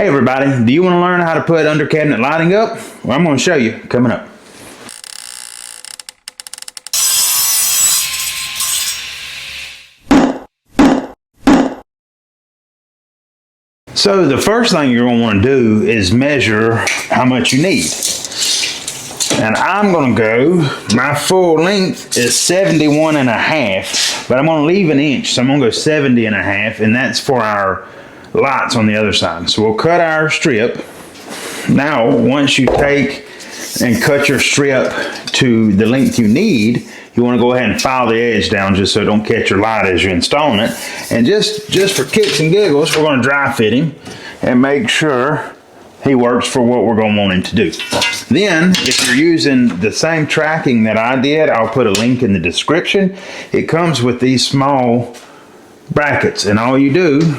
Hey everybody, do you want to learn how to put under cabinet lighting up? Well, I'm going to show you coming up. So the first thing you're going to want to do is measure how much you need. And I'm going to go, my full length is 71 and a half, but I'm going to leave an inch, so I'm going to go 70 and a half, and that's for our lights on the other side. So we'll cut our strip. Now, once you take and cut your strip to the length you need, you want to go ahead and file the edge down just so it don't catch your light as you're installing it. And just for kicks and giggles, we're going to dry fit him and make sure he works for what we're going to want him to do. Then, if you're using the same tracking that I did, I'll put a link in the description. It comes with these small brackets, and all you do,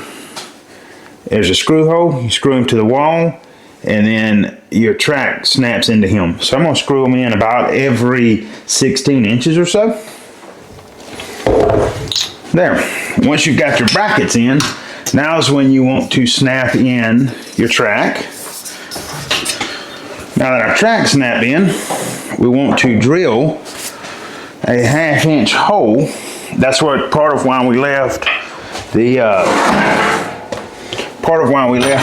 there's a screw hole, you screw him to the wall, and then your track snaps into him. So I'm going to screw them in about every 16 inches or so. There. Once you've got your brackets in, now is when you want to snap in your track. Now that our track snapped in, we want to drill a 1/2 inch hole. That's what part of why we left the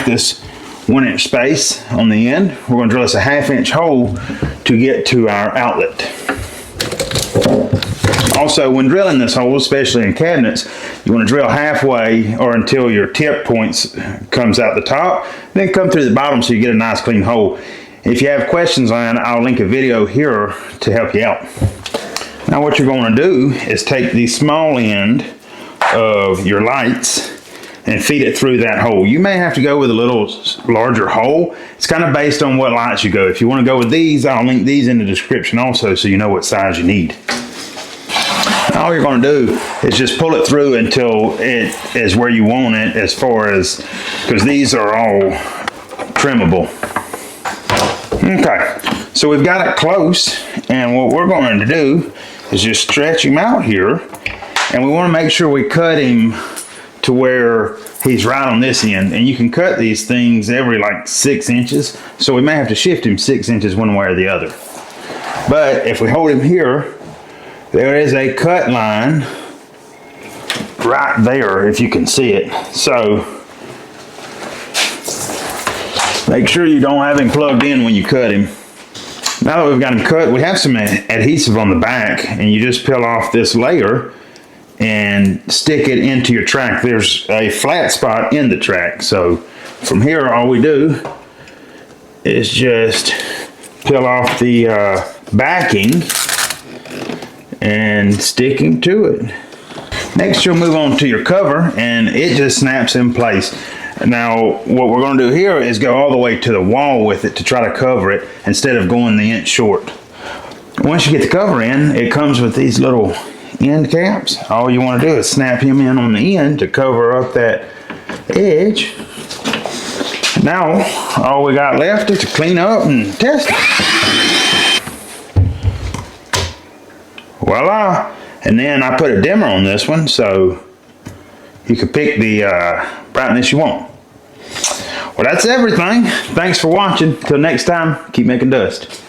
this 1 inch space on the end. We're going to drill us a 1/2 inch hole to get to our outlet. Also, when drilling this hole, especially in cabinets, you want to drill halfway or until your tip points comes out the top, then come through the bottom so you get a nice clean hole. If you have questions on it, I'll link a video here to help you out. Now what you're going to do is take the small end of your lights and feed it through that hole. You may have to go with a little larger hole. It's kind of based on what lights you go. If you want to go with these, I'll link these in the description also so you know what size you need. All you're going to do is just pull it through until it is where you want it, as far as, because these are all trimmable. Okay, so we've got it close, and what we're going to do is just stretch him out here, and we want to make sure we cut him to where he's right on this end. And you can cut these things every like 6 inches, so we may have to shift him 6 inches one way or the other. But if we hold him here, there is a cut line right there, if you can see it. So make sure you don't have him plugged in when you cut him. Now that we've got him cut, we have some adhesive on the back, and you just peel off this layer and stick it into your track. There's a flat spot in the track, so from here all we do is just peel off the backing and stick him to it. Next you'll move on to your cover, and it just snaps in place. Now what we're going to do here is go all the way to the wall with it to try to cover it instead of going the inch short. Once you get the cover in, it comes with these little end caps. All you want to do is snap him in on the end to cover up that edge. Now all we got left is to clean up and test it. Voila! And then I put a dimmer on this one so you can pick the brightness you want. Well, that's everything. Thanks for watching. Till next time, keep making dust.